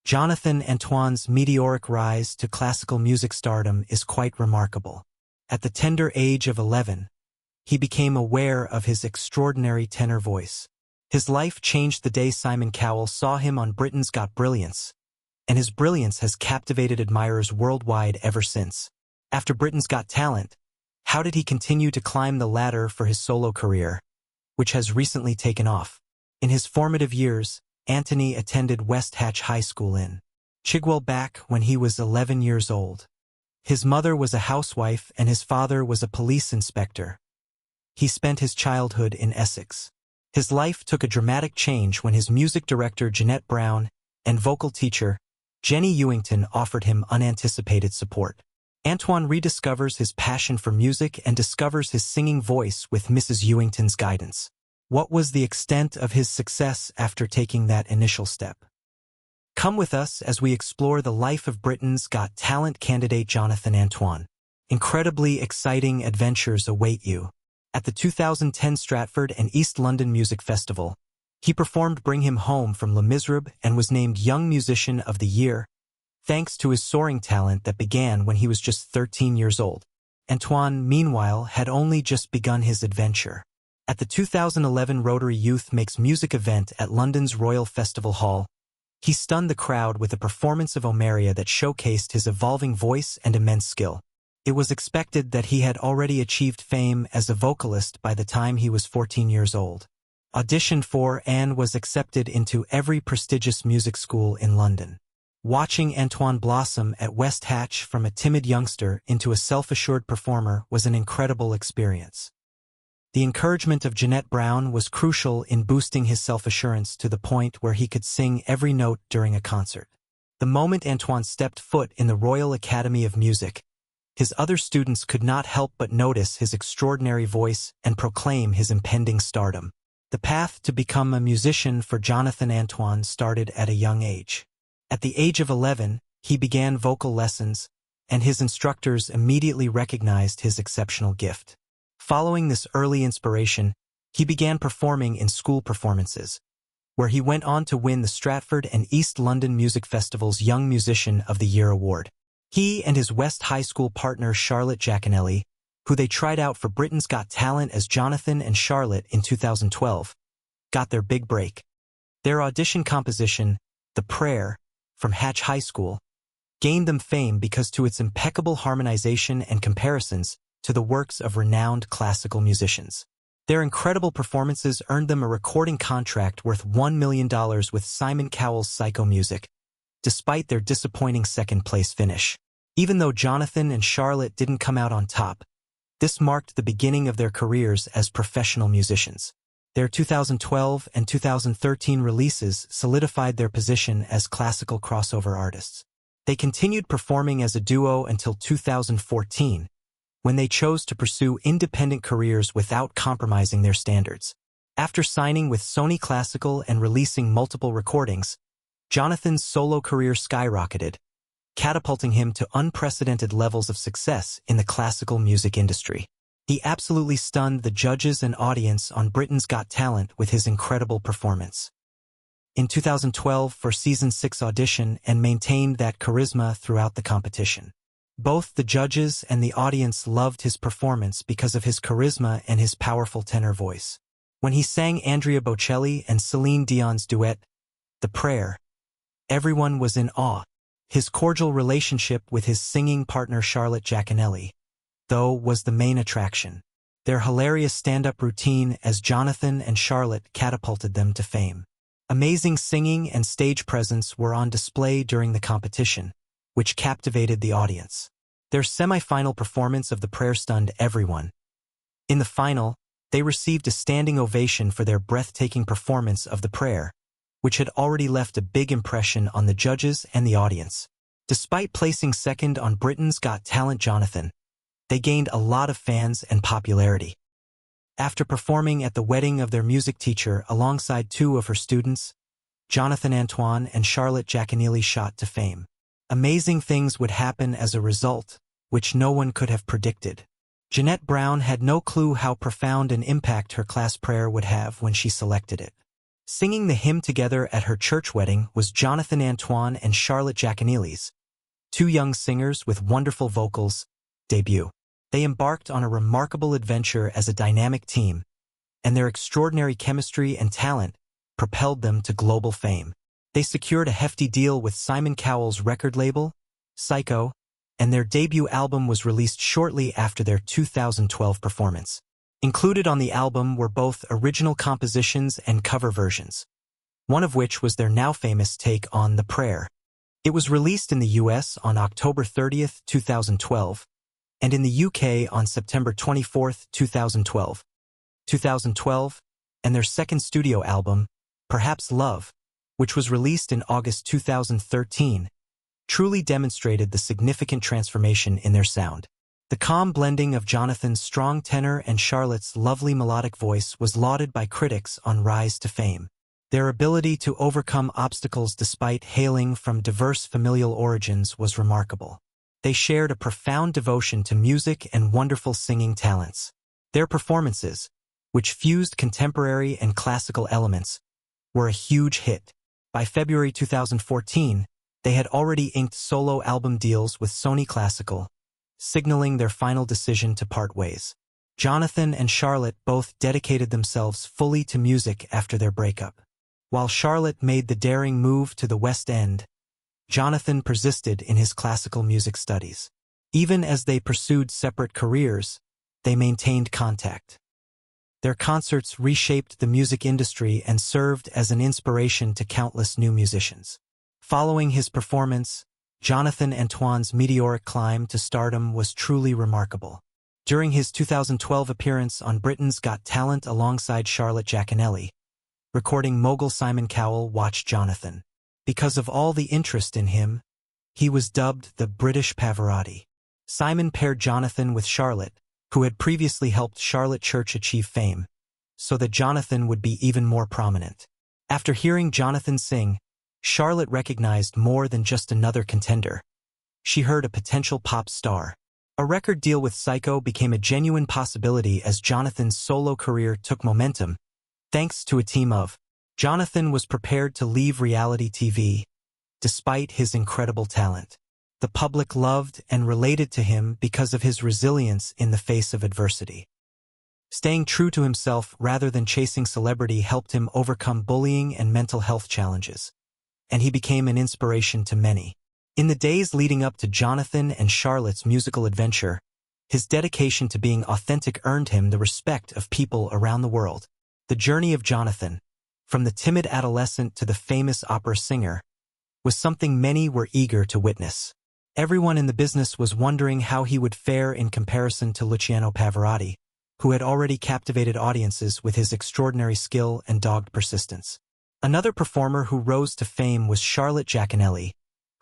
Jonathan Antoine's meteoric rise to classical music stardom is quite remarkable. At the tender age of 11, he became aware of his extraordinary tenor voice. His life changed the day Simon Cowell saw him on Britain's Got Brilliance, and his brilliance has captivated admirers worldwide ever since. After Britain's Got Talent, how did he continue to climb the ladder for his solo career, which has recently taken off? In his formative years, Anthony attended West Hatch High School in Chigwell back when he was 11 years old. His mother was a housewife and his father was a police inspector. He spent his childhood in Essex. His life took a dramatic change when his music director Jeanette Brown and vocal teacher Jenny Ewington offered him unanticipated support. Antoine rediscovers his passion for music and discovers his singing voice with Mrs. Ewington's guidance. What was the extent of his success after taking that initial step? Come with us as we explore the life of Britain's Got Talent candidate Jonathan Antoine. Incredibly exciting adventures await you. At the 2010 Stratford and East London Music Festival, he performed Bring Him Home from Les Miserables and was named Young Musician of the Year, thanks to his soaring talent that began when he was just 13 years old. Antoine, meanwhile, had only just begun his adventure. At the 2011 Rotary Youth Makes Music event at London's Royal Festival Hall, he stunned the crowd with a performance of Omaria that showcased his evolving voice and immense skill. It was expected that he had already achieved fame as a vocalist by the time he was 14 years old. Auditioned for and was accepted into every prestigious music school in London. Watching Antoine blossom at West Hatch from a timid youngster into a self-assured performer was an incredible experience. The encouragement of Jeanette Brown was crucial in boosting his self-assurance to the point where he could sing every note during a concert. The moment Antoine stepped foot in the Royal Academy of Music, his other students could not help but notice his extraordinary voice and proclaim his impending stardom. The path to become a musician for Jonathan Antoine started at a young age. At the age of 11, he began vocal lessons, and his instructors immediately recognized his exceptional gift. Following this early inspiration, he began performing in school performances, where he went on to win the Stratford and East London Music Festival's Young Musician of the Year award. He and his West High School partner Charlotte Giaconelli, who they tried out for Britain's Got Talent as Jonathan and Charlotte in 2012, got their big break. Their audition composition, The Prayer, from Hatch High School, gained them fame because to its impeccable harmonization and comparisons to the works of renowned classical musicians. Their incredible performances earned them a recording contract worth $1 million with Simon Cowell's Psycho Music, despite their disappointing second-place finish. Even though Jonathan and Charlotte didn't come out on top, this marked the beginning of their careers as professional musicians. Their 2012 and 2013 releases solidified their position as classical crossover artists. They continued performing as a duo until 2014, when they chose to pursue independent careers without compromising their standards. After signing with Sony Classical and releasing multiple recordings, Jonathan's solo career skyrocketed, catapulting him to unprecedented levels of success in the classical music industry. He absolutely stunned the judges and audience on Britain's Got Talent with his incredible performance. In 2012 for Season 6 audition and maintained that charisma throughout the competition. Both the judges and the audience loved his performance because of his charisma and his powerful tenor voice. When he sang Andrea Bocelli and Celine Dion's duet, The Prayer, everyone was in awe. His cordial relationship with his singing partner Charlotte Giaconelli, though, was the main attraction. Their hilarious stand-up routine as Jonathan and Charlotte catapulted them to fame. Amazing singing and stage presence were on display during the competition, which captivated the audience. Their semi-final performance of The Prayer stunned everyone. In the final, they received a standing ovation for their breathtaking performance of The Prayer, which had already left a big impression on the judges and the audience. Despite placing second on Britain's Got Talent Jonathan, they gained a lot of fans and popularity. After performing at the wedding of their music teacher alongside two of her students, Jonathan Antoine and Charlotte Giaconelli shot to fame. Amazing things would happen as a result, which no one could have predicted. Jeanette Brown had no clue how profound an impact her class prayer would have when she selected it. Singing the hymn together at her church wedding was Jonathan Antoine and Charlotte Jacanelis, two young singers with wonderful vocals, debut. They embarked on a remarkable adventure as a dynamic team, and their extraordinary chemistry and talent propelled them to global fame. They secured a hefty deal with Simon Cowell's record label, Psycho, and their debut album was released shortly after their 2012 performance. Included on the album were both original compositions and cover versions, one of which was their now famous take on The Prayer. It was released in the US on October 30th, 2012, and in the UK on September 24th, 2012, and their second studio album, Perhaps Love, which was released in August 2013, truly demonstrated the significant transformation in their sound. The calm blending of Jonathan's strong tenor and Charlotte's lovely melodic voice was lauded by critics on Rise to Fame. Their ability to overcome obstacles despite hailing from diverse familial origins was remarkable. They shared a profound devotion to music and wonderful singing talents. Their performances, which fused contemporary and classical elements, were a huge hit. By February 2014, they had already inked solo album deals with Sony Classical, signaling their final decision to part ways. Jonathan and Charlotte both dedicated themselves fully to music after their breakup. While Charlotte made the daring move to the West End, Jonathan persisted in his classical music studies. Even as they pursued separate careers, they maintained contact. Their concerts reshaped the music industry and served as an inspiration to countless new musicians. Following his performance, Jonathan Antoine's meteoric climb to stardom was truly remarkable. During his 2012 appearance on Britain's Got Talent alongside Charlotte Jacanelli, recording mogul Simon Cowell watched Jonathan. Because of all the interest in him, he was dubbed the British Pavarotti. Simon paired Jonathan with Charlotte, who had previously helped Charlotte Church achieve fame, so that Jonathan would be even more prominent. After hearing Jonathan sing, Charlotte recognized more than just another contender. She heard a potential pop star. A record deal with Psycho became a genuine possibility as Jonathan's solo career took momentum, thanks to a team of. Jonathan was prepared to leave reality TV, despite his incredible talent. The public loved and related to him because of his resilience in the face of adversity. Staying true to himself rather than chasing celebrity helped him overcome bullying and mental health challenges, and he became an inspiration to many. In the days leading up to Jonathan and Charlotte's musical adventure, his dedication to being authentic earned him the respect of people around the world. The journey of Jonathan, from the timid adolescent to the famous opera singer, was something many were eager to witness. Everyone in the business was wondering how he would fare in comparison to Luciano Pavarotti, who had already captivated audiences with his extraordinary skill and dogged persistence. Another performer who rose to fame was Charlotte Jacanelli,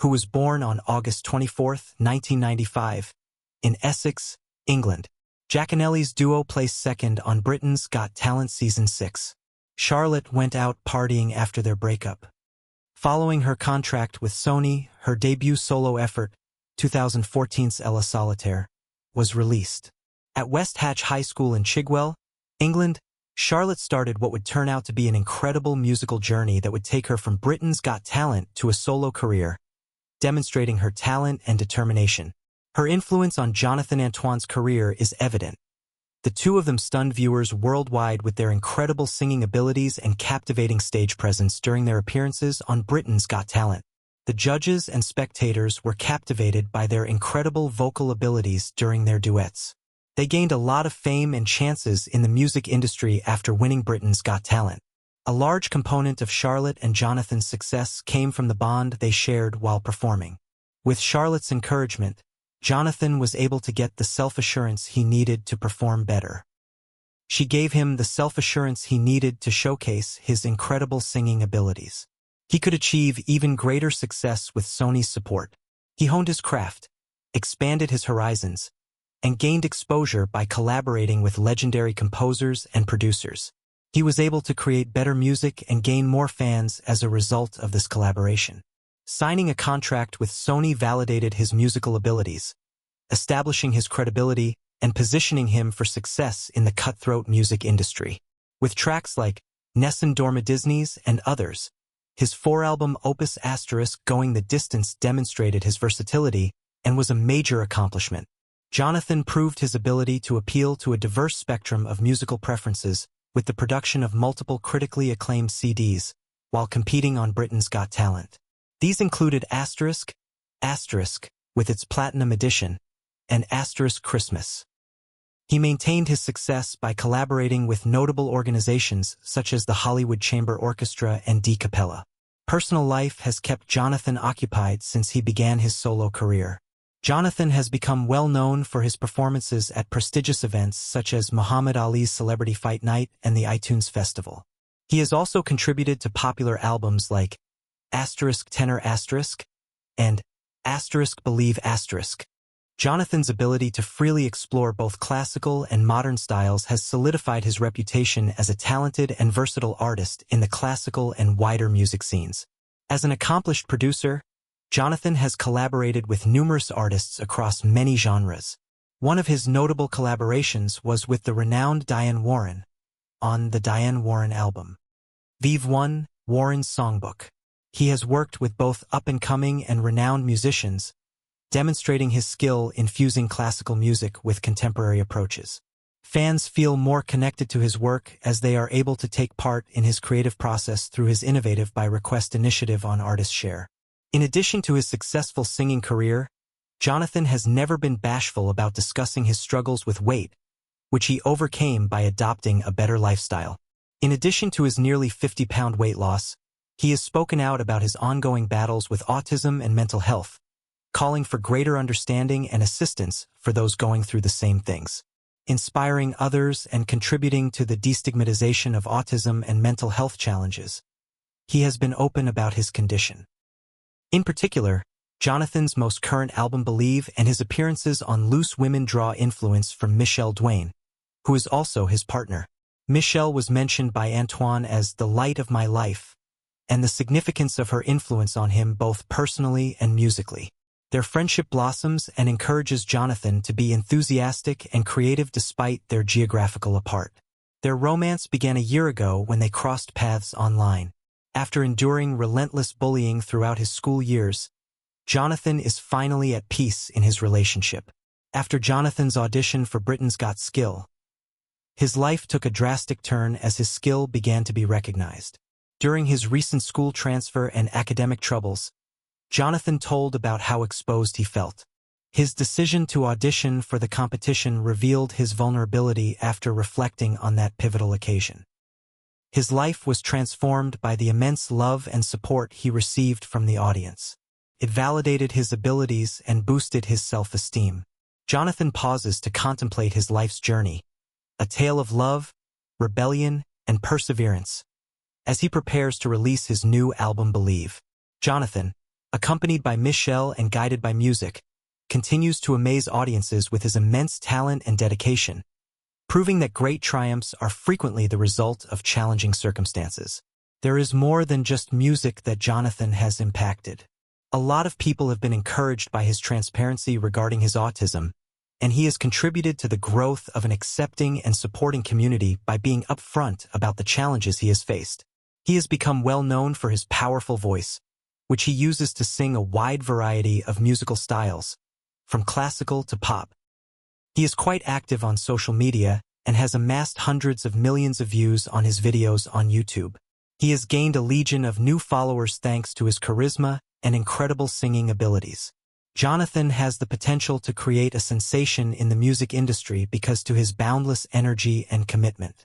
who was born on August 24, 1995, in Essex, England. Jacanelli's duo placed second on Britain's Got Talent Season 6. Charlotte went out partying after their breakup. Following her contract with Sony, her debut solo effort, 2014's Ella Solitaire, was released. At West Hatch High School in Chigwell, England, Charlotte started what would turn out to be an incredible musical journey that would take her from Britain's Got Talent to a solo career, demonstrating her talent and determination. Her influence on Jonathan Antoine's career is evident. The two of them stunned viewers worldwide with their incredible singing abilities and captivating stage presence during their appearances on Britain's Got Talent. The judges and spectators were captivated by their incredible vocal abilities during their duets. They gained a lot of fame and chances in the music industry after winning Britain's Got Talent. A large component of Charlotte and Jonathan's success came from the bond they shared while performing. With Charlotte's encouragement, Jonathan was able to get the self-assurance he needed to perform better. She gave him the self-assurance he needed to showcase his incredible singing abilities. He could achieve even greater success with Sony's support. He honed his craft, expanded his horizons, and gained exposure by collaborating with legendary composers and producers. He was able to create better music and gain more fans as a result of this collaboration. Signing a contract with Sony validated his musical abilities, establishing his credibility and positioning him for success in the cutthroat music industry. With tracks like Nessun Dorma-Disneys, and others. His four-album opus * Going the Distance demonstrated his versatility and was a major accomplishment. Jonathan proved his ability to appeal to a diverse spectrum of musical preferences with the production of multiple critically acclaimed CDs, while competing on Britain's Got Talent. These included ***, with its Platinum Edition, and **Christmas. He maintained his success by collaborating with notable organizations such as the Hollywood Chamber Orchestra and D Cappella. Personal life has kept Jonathan occupied since he began his solo career. Jonathan has become well known for his performances at prestigious events such as Muhammad Ali's Celebrity Fight Night and the iTunes Festival. He has also contributed to popular albums like **Tenor** and **Believe**. Jonathan's ability to freely explore both classical and modern styles has solidified his reputation as a talented and versatile artist in the classical and wider music scenes. As an accomplished producer, Jonathan has collaborated with numerous artists across many genres. One of his notable collaborations was with the renowned Diane Warren on the Diane Warren album, Vive One, Warren's Songbook. He has worked with both up-and-coming and renowned musicians, demonstrating his skill in fusing classical music with contemporary approaches. Fans feel more connected to his work as they are able to take part in his creative process through his innovative by-request initiative on Artist Share. In addition to his successful singing career, Jonathan has never been bashful about discussing his struggles with weight, which he overcame by adopting a better lifestyle. In addition to his nearly 50-pound weight loss, he has spoken out about his ongoing battles with autism and mental health, calling for greater understanding and assistance for those going through the same things. Inspiring others and contributing to the destigmatization of autism and mental health challenges, he has been open about his condition. In particular, Jonathan's most current album Believe and his appearances on Loose Women draw influence from Michelle Duane, who is also his partner. Michelle was mentioned by Antoine as the light of my life, and the significance of her influence on him both personally and musically. Their friendship blossoms and encourages Jonathan to be enthusiastic and creative despite their geographical apart. Their romance began a year ago when they crossed paths online. After enduring relentless bullying throughout his school years, Jonathan is finally at peace in his relationship. After Jonathan's audition for Britain's Got Skill, his life took a drastic turn as his skill began to be recognized. During his recent school transfer and academic troubles, Jonathan told about how exposed he felt. His decision to audition for the competition revealed his vulnerability after reflecting on that pivotal occasion. His life was transformed by the immense love and support he received from the audience. It validated his abilities and boosted his self-esteem. Jonathan pauses to contemplate his life's journey, a tale of love, rebellion, and perseverance, as he prepares to release his new album Believe. Jonathan, accompanied by Michelle and guided by music, continues to amaze audiences with his immense talent and dedication, proving that great triumphs are frequently the result of challenging circumstances. There is more than just music that Jonathan has impacted. A lot of people have been encouraged by his transparency regarding his autism, and he has contributed to the growth of an accepting and supporting community by being upfront about the challenges he has faced. He has become well known for his powerful voice, which he uses to sing a wide variety of musical styles, from classical to pop. He is quite active on social media and has amassed hundreds of millions of views on his videos on YouTube. He has gained a legion of new followers thanks to his charisma and incredible singing abilities. Jonathan has the potential to create a sensation in the music industry because to his boundless energy and commitment.